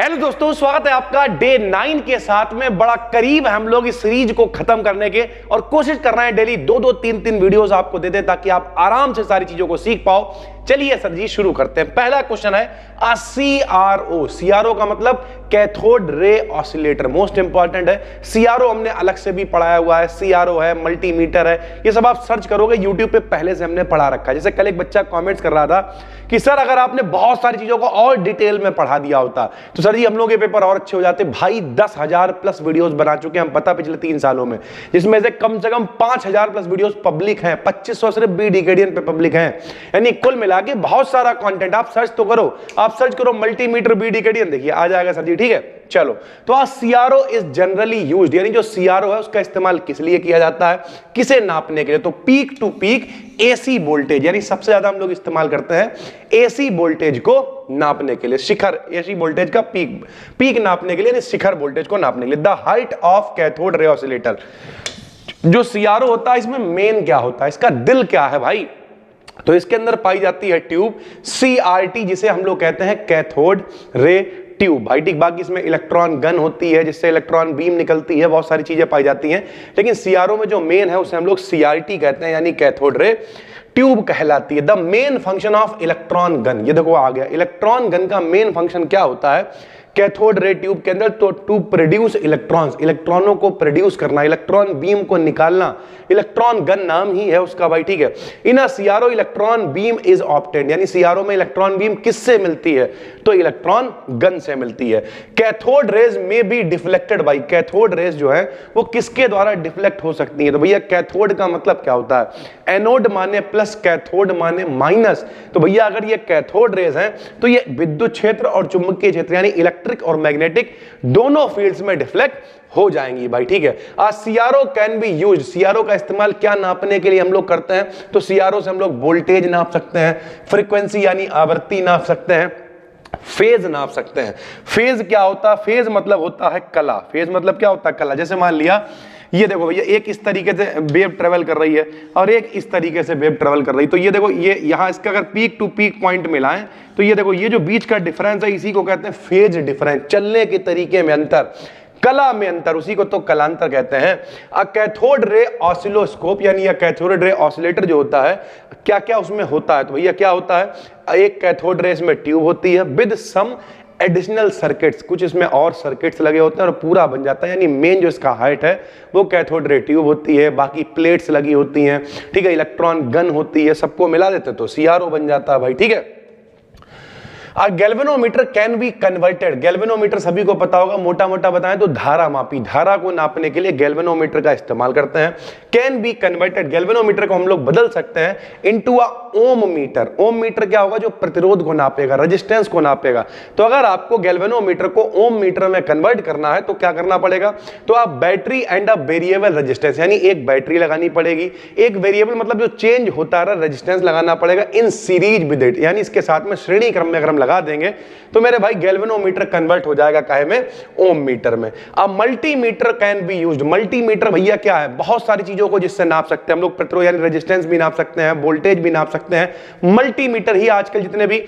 Hello दोस्तों, स्वागत है आपका डे 9 के साथ में। बड़ा करीब है हम लोग इस सीरीज को खत्म करने के और कोशिश कर रहे हैं डेली 2-2, 3-3 वीडियोस आपको दे दे ताकि आप आराम से सारी चीजों को सीख पाओ। चलिए सर जी शुरू करते हैं। पहला क्वेश्चन है CRO। CRO का मतलब cathode ray oscillator, most important है। CRO हमने अलग से भी पढ़ाया हुआ है, CRO है, मल्टीमीटर है, ये सब आप सर्च करोगे यूट्यूब पे पहले से हमने पढ़ा रखा है। जैसे कल एक बच्चा कमेंट्स कर रहा था कि सर अगर आपने बहुत सारी चीजों को और डिटेल में पढ़ा दिया होता तो सर जी हम लोग के पेपर और अच्छे हो जाते। भाई 10,000 प्लस वीडियोस बना चुके हैं हम, पता पिछले 3 सालों में, जिसमें से कम 5,000 प्लस वीडियोस पब्लिक हैं, 2500 सिर्फ बी डिकेडियन पे पब्लिक हैं। यानी कुल मिला के बहुत सारा कंटेंट। आप सर्च तो करो, आप सर्च करो मल्टीमीटर बी डिकेडियन, देखिए आ जाएगा सर जी। ठीक है, चलो तो CRO इज जनरली यूज्ड, यानी जो CRO है उसका इस्तेमाल किस लिए किया जाता है, किसे नापने के लिए? तो peak to peak AC voltage, यानी सबसे ज्यादा हम लोग इस्तेमाल करते हैं AC वोल्टेज को नापने के लिए। शिखर, AC वोल्टेज का पीक नापने के लिए, यानी शिखर वोल्टेज को नापने के लिए। The height of cathode ray oscillator. जो CRO होता है इसमें मेन क्या होता है, इसका दिल क्या है भाई? तो इसके अंदर पाई जाती है ट्यूब CRT, जिसे हम लोग कहते हैं कैथोड रे ट्यूब। भाई ठीक, बाकी इसमें इलेक्ट्रॉन गन होती है जिससे इलेक्ट्रॉन बीम निकलती है, बहुत सारी चीजें पाई जाती हैं, लेकिन CRO में जो मेन है उसे हम लोग CRT कहते हैं, यानी कैथोड रे ट्यूब कहलाती है। The main function of electron gun, ये देखो आ गया, इलेक्ट्रॉन गन का मेन फंक्शन क्या होता है कैथोड रे ट्यूब के अंदर? तो टू प्रोड्यूस इलेक्ट्रॉन्स, इलेक्ट्रॉनों को प्रोड्यूस करना, इलेक्ट्रॉन बीम को निकालना, इलेक्ट्रॉन गन नाम ही है उसका भाई। ठीक है, इन CRO electron beam is obtained, यानी CRO में इलेक्ट्रॉन बीम किससे मिलती है? तो इलेक्ट्रॉन गन से मिलती है। कैथोड रेज में be deflected by, cathode rays जो है वो किसके द्वारा डिफ्लेक्ट हो सकती है? तो भैया कैथोड का मतलब क्या होता है? एनोड माने प्लस, कैथोड माने माइनस। तो भैया अगर ये कैथोड रेज हैं तो ये विद्युत क्षेत्र और चुंबकीय क्षेत्र यानी इलेक्ट्रिक और मैग्नेटिक दोनों फील्ड्स में डिफ्लेक्ट हो जाएंगी भाई। ठीक है, CRO can be used. CRO का इस्तेमाल क्या नापने के लिए हम लोग करते हैं? तो CRO से हम लोग वोल्टेज नाप सकते हैं, फ्रीक्वेंसी यानी आवृत्ति नाप सकते हैं, फेज नाप सकते हैं। फेज क्या होता है? फेज मतलब होता है कला। फेज मतलब क्या होता है? कला। जैसे मान लिया ये देखो भैया, एक इस तरीके से वेव ट्रेवल कर रही है और एक इस तरीके से वेव ट्रेवल कर रही है। तो ये देखो, ये यहाँ इसका अगर पीक टू पीक पॉइंट मिलाएं तो ये देखो, ये जो बीच का डिफरेंस है इसी को कहते हैं फेज डिफरेंस, चलने के तरीके में अंतर, कला में अंतर, उसी को तो कलांतर कहते हैं। कैथोड रे ऑसिलोस्कोप यानी कैथोड रे ऑसिलेटर जो होता है, क्या क्या उसमें होता है? तो भैया क्या होता है, एक कैथोड रे में ट्यूब होती है विद सम एडिशनल सर्किट्स, कुछ इसमें और सर्किट्स लगे होते हैं और पूरा बन जाता है। यानी मेन जो इसका हाइट है वो कैथोड रे ट्यूब होती है, बाकी प्लेट्स लगी होती हैं, ठीक है, इलेक्ट्रॉन गन होती है, सबको मिला देते तो CRO बन जाता है भाई। ठीक है, galvanometer can be converted. Galvanometer सभी को पता होगा, मोटा मोटा बताएं तो धारा मापी, धारा को नापने के लिए गैल्वेनोमीटर का इस्तेमाल करते हैं। कैन बी कन्वर्टेड, गैल्वेनोमीटर को हम लोग बदल सकते हैं into a ohm meter. Ohm meter क्या होगा? जो प्रतिरोध को नापेगा, रेजिस्टेंस को नापेगा। तो अगर आपको गैल्वेनोमीटर को ओम मीटर में कन्वर्ट करना है तो क्या करना पड़ेगा? तो आप battery and a variable resistance, यानी एक बैटरी लगानी पड़ेगी, एक वेरिएबल मतलब जो चेंज होता रहा रेजिस्टेंस लगाना पड़ेगा, इन सीरीज विद इट, यानी इसके साथ में श्रेणी क्रम में अगर हम लगा देंगे तो मेरे भाई गैल्वेनोमीटर कन्वर्ट हो जाएगा काहे में? ओम मीटर में। अब multimeter can be used. Multimeter भैया क्या है? बहुत सारी चीजों को जिससे नाप सकते हैं हम लोग, प्रतिरोध यानी रेजिस्टेंस भी नाप सकते हैं, वोल्टेज भी नाप सकते हैं। मल्टीमीटर ही आजकल जितने भी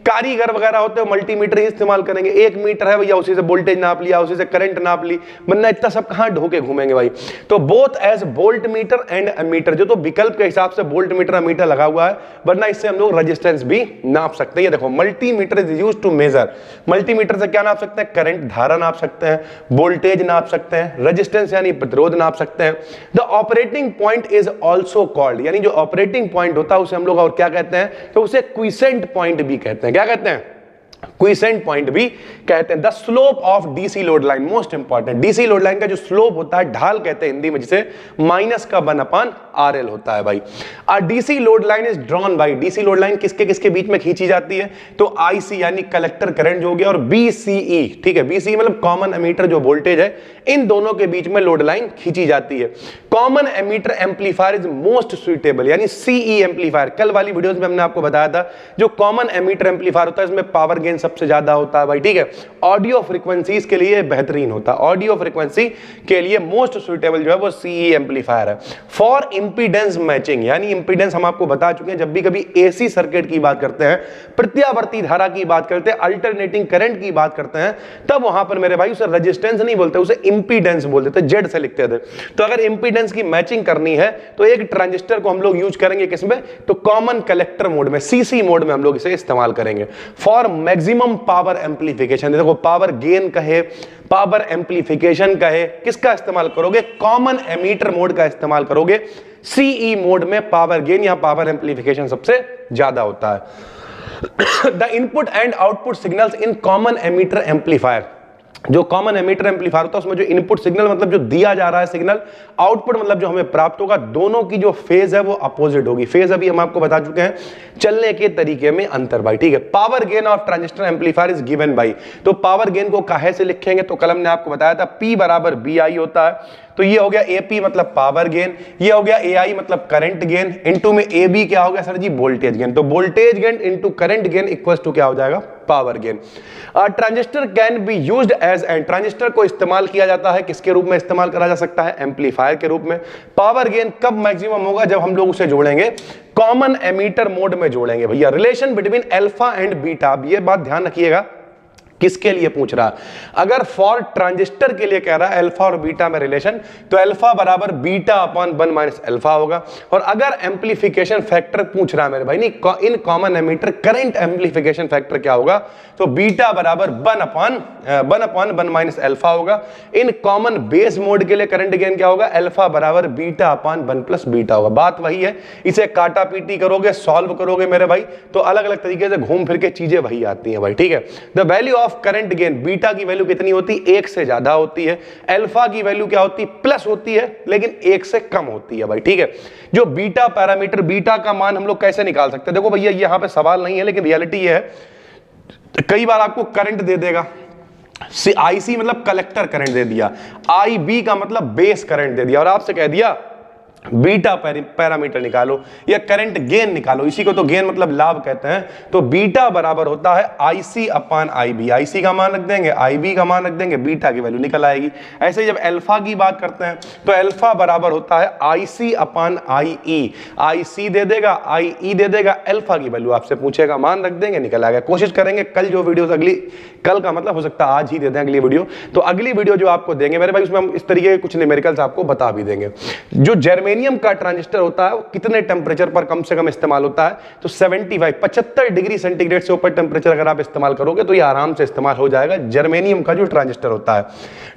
कारीगर वगैरह होते हैं मल्टीमीटर ही इस्तेमाल करेंगे। 1 मीटर है भैया, उसी से वोल्टेज नाप लिया, उसी से करंट नाप ली, वरना इतना सब कहां ढोके घूमेंगे भाई। तो both as volt meter and ammeter, जो तो विकल्प के हिसाब से वोल्ट मीटर अमीटर लगा हुआ है, वरना इससे हम लोग रेजिस्टेंस भी नाप सकते हैं। ये देखो, multimeter is used to measure. Multimeter से क्या नाप सकते हैं? करंट, धारा नाप सकते हैं, वोल्टेज नाप सकते हैं, रेजिस्टेंस यानी प्रतिरोध नाप सकते हैं। The operating point is also called, यानी जो ऑपरेटिंग पॉइंट होता है उसे हम लोग और क्या कहते हैं? तो उसे क्विसेंट पॉइंट भी कहते हैं। क्या कहते हैं? क्विसेंट पॉइंट भी कहते हैं। The slope of DC load line, most important, DC load line का जो स्लोप होता है, ढाल कहते हैं हिंदी में, जिसे माइनस का 1/RL होता है भाई। DC load line is drawn by, DC load line किसके किसके बीच में खींची जाती है? तो IC यानी कलेक्टर करंट जो हो गया, और BCE, ठीक है, BCE मतलब कॉमन एमीटर जो वोल्टेज है, इन दोनों के बीच में लोड लाइन खींची जाती है। Common ammeter amplifier is most suitable, यानी सीई एम्पलीफायर। कल वाली वीडियोस में हमने आपको बताया था जो कॉमन एमीटर एम्पलीफायर होता है इसमें पावर गेन सबसे ज्यादा होता है भाई, ठीक है। ऑडियो फ्रीक्वेंसीज के लिए बेहतरीन होता है, ऑडियो फ्रीक्वेंसी के लिए मोस्ट सुइटेबल जो है वो सीई एम्पलीफायर है। फॉर इंपीडेंस मैचिंग, यानी इंपीडेंस हम आपको बता चुके हैं, जब भी कभी एसी सर्किट की बात करते हैं, प्रत्यावर्ती धारा की बात करते हैं, अल्टरनेटिंग करंट की बात करते हैं, तब वहां पर मेरे भाई उसे रेजिस्टेंस नहीं बोलते, उसे इंपीडेंस बोलते थे, जेड से लिखते थे। तो अगर इंपीडेंस की मैचिंग करनी है तो एक ट्रांजिस्टर को हम लोग यूज करेंगे किसमें, तो कॉमन कलेक्टर मोड में, सीसी मोड में हम लोग इसे इस्तेमाल करेंगे। फॉर मैक्सिमम पावर एम्पलीफिकेशन, देखो पावर गेन कहे, पावर एम्पलीफिकेशन कहे, किसका इस्तेमाल करोगे, कॉमन एमीटर मोड का इस्तेमाल करोगे। सीई मोड में पावर गेन या पावर एम्पलीफिकेशन सबसे ज्यादा होता है। The input and output signals in common ammeter amplifier, जो कॉमन एमीटर एम्पलीफायर होता है उसमें जो इनपुट सिग्नल मतलब जो दिया जा रहा है सिग्नल, आउटपुट मतलब जो हमें प्राप्त होगा, दोनों की जो फेज है वो अपोजिट होगी। फेज अभी हम आपको बता चुके हैं, चलने के तरीके में अंतर भाई, ठीक है। Power gain of transistor amplifier is given by, तो पावर गेन को काहे से लिखेंगे, तो कल हमने आपको बताया था P बराबर BI होता है। तो ये हो गया AP मतलब पावर गेन, ये हो गया AI मतलब करंट गेन, इनटू में AB क्या हो गया सर जी, वोल्टेज गेन। तो voltage gain into current gain equals to क्या हो जाएगा, power gain. Transistor can be used as an, transistor को इस्तेमाल किया जाता है, किसके रूप में इस्तेमाल करा जा सकता है, एम्पलीफायर के रूप में। पावर गेन कब मैक्सिमम होगा, जब हम लोग उसे जोड़ेंगे कॉमन एमीटर मोड में जोड़ेंगे भैया। Relation between alpha and beta, ये बात ध्यान रखिएगा, किसके लिए पूछ रहा, अगर फॉर ट्रांजिस्टर के लिए कह रहा है अल्फा और बीटा में रिलेशन, तो अल्फा बराबर बीटा अपॉन 1 माइनस अल्फा होगा। और अगर एम्पलीफिकेशन फैक्टर पूछ रहा है मेरे भाई, नहीं in common ammeter current amplification factor क्या होगा, तो बीटा बराबर 1 अपॉन 1 माइनस अल्फा होगा। इन कॉमन बेस मोड के लिए करंट गेन क्या होगा, अल्फा बराबर बीटा अपॉन 1 प्लस बीटा होगा। बात वही है, इसे काटा पीटी करोगे, सॉल्व करोगे मेरे भाई, तो अलग अलग तरीके से घूम फिर के चीजें वही आती हैं भाई, ठीक है। The value of current gain, beta की वैल्यू कितनी होती है, 1 से ज्यादा होती है। अल्फा की वैल्यू क्या होती है, प्लस होती है, लेकिन 1 से कम होती है भाई, ठीक है। जो बीटा पैरामीटर, बीटा का मान हम लोग कैसे निकाल सकते हैं, देखो भैया यहां पे सवाल नहीं है, लेकिन रियलिटी ये है, कई बार आपको करंट दे देगा, IC मतलब कलेक्टर करंट दे दिया, IB का मतलब बेस करंट दे दिया, और आपसे कह दिया बीटा पैरामीटर निकालो या करंट गेन निकालो, इसी को तो गेन मतलब लाभ कहते हैं। तो बीटा बराबर होता है IC अपॉन IB, IC का मान रख देंगे, IB का मान रख देंगे, बीटा की वैल्यू निकल आएगी। ऐसे ही जब अल्फा की बात करते हैं तो अल्फा बराबर होता है IC अपॉन IE, IC दे देगा, IE दे देगा, अल्फा की वैल्यू आपसे पूछेगा, मान रख देंगे, निकल आएगा। कोशिश करेंगे कल जो वीडियोस अगली, कल का मतलब हो सकता है आज ही दे दें अगली वीडियो, तो अगली वीडियो जो आपको देंगे मेरे भाई उसमें हम इस तरीके के कुछ न्यूमेरिकल्स आपको बता भी देंगे। जो जर्मेनियम का ट्रांजिस्टर होता है वो कितने टेंपरेचर पर कम से कम इस्तेमाल होता है, तो 75 डिग्री सेंटीग्रेड से ऊपर टेंपरेचर अगर आप इस्तेमाल करोगे तो ये आराम से इस्तेमाल हो जाएगा जर्मेनियम का जो ट्रांजिस्टर होता है।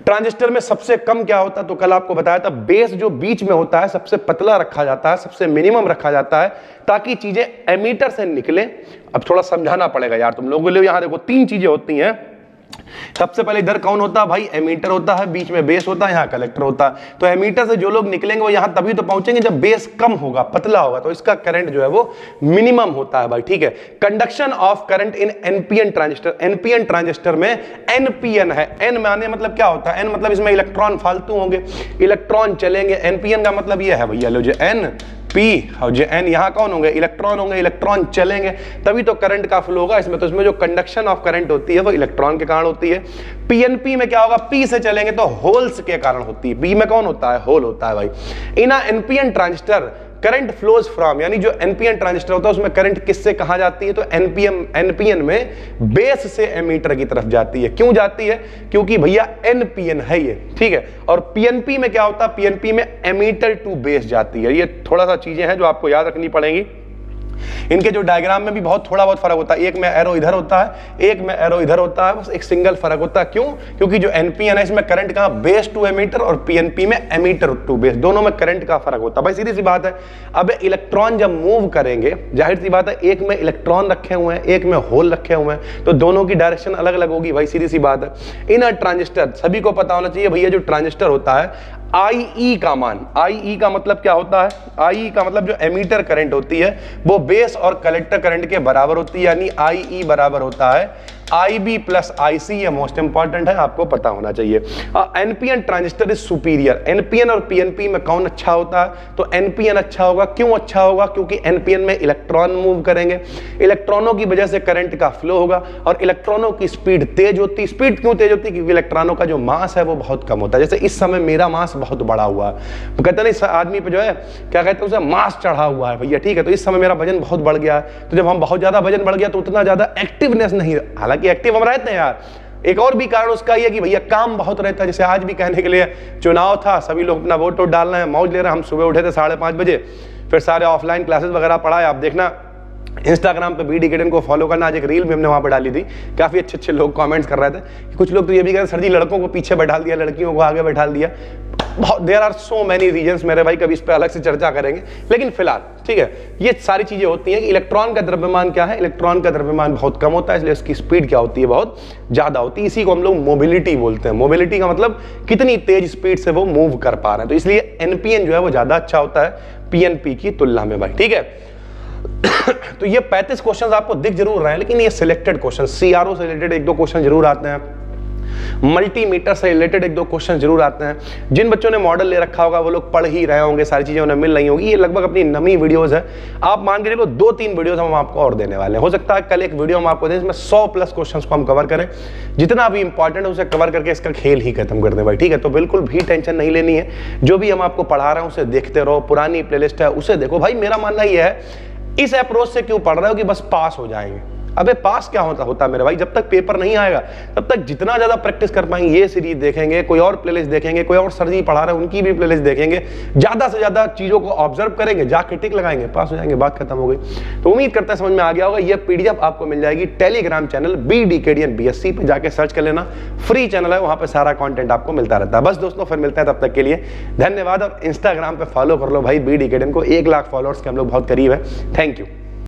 ट्रांजिस्टर में सबसे कम क्या होता है, तो कल आपको बताया था बेस जो बीच में होता है सबसे पतला रखा जाता है, सबसे मिनिमम रखा जाता है, ताकि चीजें एमीटर से निकले। अब थोड़ा समझाना पड़ेगा यार तुम लोगों के लिए, यहां देखो 3 चीजें होती हैं। सबसे पहले इधर कौन होता है भाई, एमीटर होता है, बीच में बेस होता है, यहाँ कलेक्टर होता है। तो एमीटर से जो लोग निकलेंगे वो यहाँ तभी तो पहुंचेंगे जब बेस कम होगा, पतला होगा, तो इसका करंट जो है वो मिनिमम होता है भाई, ठीक है। Conduction of current in NPN transistor, NPN transistor में एनपीएन है, एन माने मतलब क्या होता है, एन मतलब इसमें इलेक्ट्रॉन फालतू होंगे, इलेक्ट्रॉन चलेंगे। एनपीएन का मतलब ये है भैया, लो जो एन पी और जो एन, यहाँ कौन होंगे, इलेक्ट्रॉन होंगे, इलेक्ट्रॉन चलेंगे तभी तो करंट का फ्लो होगा इसमें। तो इसमें जो कंडक्शन ऑफ करंट होती है वो इलेक्ट्रॉन के कारण होती है। पीएनपी में क्या होगा, पी से चलेंगे तो होल्स के कारण होती है। पी में कौन होता है, होल होता है भाई। In NPN transistor current flows from, यानी जो एनपीएन ट्रांजिस्टर होता है उसमें करंट किससे कहां जाती है, तो एनपीएन में बेस से एमीटर की तरफ जाती है। क्यों जाती है, क्योंकि भैया एनपीएन है ये, ठीक है। और पीएनपी में क्या होता है, पीएनपी में एमीटर टू बेस जाती है। ये थोड़ा सा चीजें हैं जो आपको याद रखनी पड़ेंगी। इनके जो डायग्राम में भी थोड़ा बहुत फर्क होता है, एक में एरो इधर होता है, एक में एरो इधर होता है, बस एक सिंगल फर्क होता है। क्यों, क्योंकि जो एनपीएन है इसमें करंट कहां, बेस टू एमीटर, और पीएनपी में एमीटर टू बेस, दोनों में करंट का फर्क होता है भाई, सीधी सी बात है। अब इलेक्ट्रॉन जब मूव करेंगे, जाहिर सी बात है एक में इलेक्ट्रॉन रखे हुए हैं, एक में होल रखे हुए हैं, तो दोनों की डायरेक्शन अलग अलग होगी भाई, सीधी सी बात है। इन ट्रांजिस्टर सभी को पता होना चाहिए भैया, जो ट्रांजिस्टर होता है IE का मान, IE का मतलब क्या होता है, IE का मतलब जो एमीटर करंट होती है वो बेस और कलेक्टर करंट के बराबर होती है, यानी IE बराबर होता है IB प्लस IC, ये मोस्ट इंपॉर्टेंट है, आपको पता होना चाहिए। NPN transistor is superior. NPN और PNP में कौन अच्छा होता है? तो NPN अच्छा होगा। क्यों अच्छा होगा? क्योंकि NPN में इलेक्ट्रॉन मूव करेंगे, इलेक्ट्रॉनों की वजह से करंट का फ्लो होगा और इलेक्ट्रॉनों की स्पीड तेज होती है। स्पीड क्यों तेज होती है? क्योंकि इलेक्ट्रॉनों का जो मास है वो बहुत कम होता है। जैसे इस समय मेरा मास बहुत बड़ा हुआ है, तो कहते हैं इस आदमी पे जो है क्या कहते हैं, उसे मास चढ़ा हुआ है भैया, ठीक है। तो इस समय मेरा वजन बहुत बढ़ गया है, तो जब हम बहुत ज्यादा वजन बढ़ गया तो उतना ज्यादा एक्टिवनेस नहीं, हालांकि एक्टिव हम रहते हैं यार। एक और भी कारण उसका ये कि भैया काम बहुत रहता है। जैसे आज भी कहने के लिए चुनाव था, सभी लोग अपना वोट डालना है, मौज ले रहे हैं। हम सुबह उठे थे 5:30 बजे, फिर सारे ऑफलाइन क्लासेस वगैरह पढ़ाए। आप देखना इंस्टाग्राम पे BD Academy को फॉलो करना। आज एक रील भी हमने वहां पे डाली थी, काफी अच्छे लोग कमेंट्स कर रहे थे। कुछ लोग तो ये भी कह रहे सर जी लड़कों को पीछे बैठा दिया, लड़कियों को आगे बैठा दिया। There are so many reasons मेरे भाई, कभी इस पे अलग से चर्चा करेंगे। लेकिन फिलहाल ठीक है, ये सारी चीजें होती हैं कि इलेक्ट्रॉन का द्रव्यमान क्या है, इलेक्ट्रॉन का द्रव्यमान बहुत कम होता है, इसलिए इसकी स्पीड क्या होती है, बहुत ज्यादा होती है। इसी को हम लोग मोबिलिटी बोलते हैं। मोबिलिटी का मतलब कितनी तेज स्पीड से वो मूव कर पा रहे हैं। तो इसलिए NPN जो है वो ज्यादा अच्छा होता है PNP की तुलना में भाई, ठीक है। तो ये 35 क्वेश्चंस आपको दिख जरूर रहे हैं, लेकिन ये सिलेक्टेड क्वेश्चन, CRO से रिलेटेड 1-2 क्वेश्चन जरूर आते हैं, मल्टीमीटर से रिलेटेड 1-2 क्वेश्चन जरूर आते हैं। जिन बच्चों ने मॉडल ले रखा होगा वो लोग पढ़ ही रहे होंगे, सारी चीजें उन्हें मिल रही होंगी। ये लगभग अपनी नमी वीडियोस है, आप मान के चलो 2-3 वीडियोस हम आपको और देने वाले हैं। हो सकता है कल एक वीडियो हम आपको दें, इसमें 100+ क्वेश्चंस को हम कवर करें, जितना भी इंपॉर्टेंट है उसे कवर करके इसका खेल ही खत्म कर दें भाई, ठीक है। तो बिल्कुल भी टेंशन नहीं लेनी है, जो भी हम आपको पढ़ा रहे हैं उसे देखते रहो, पुरानी प्लेलिस्ट है उसे देखो भाई। मेरा मानना यह है, इस अप्रोच से क्यों पढ़ रहे हो कि बस पास हो जाएंगे? अबे पास क्या होता मेरे भाई, जब तक पेपर नहीं आएगा तब तक जितना ज्यादा प्रैक्टिस कर पाएंगे, ये सीरीज देखेंगे, कोई और प्लेलिस्ट देखेंगे, कोई और सर जी पढ़ा रहे हैं उनकी भी प्लेलिस्ट देखेंगे, ज्यादा से ज्यादा चीजों को ऑब्जर्व करेंगे, जाके टिक लगाएंगे, पास हो जाएंगे, बात खत्म हो गई। तो उम्मीद करता है समझ में आ गया होगा। ये PDF आपको मिल जाएगी Telegram channel BD Academy BSc पे, जाके सर्च कर लेना, फ्री चैनल है, वहां पे सारा कंटेंट आपको मिलता रहता है। बस दोस्तों फिर मिलते हैं, तब तक के लिए धन्यवाद। और इंस्टाग्राम पे फॉलो कर लो भाई BD Academy को, 1 लाख फॉलोअर्स के हम लोग बहुत करीब है। Thank you.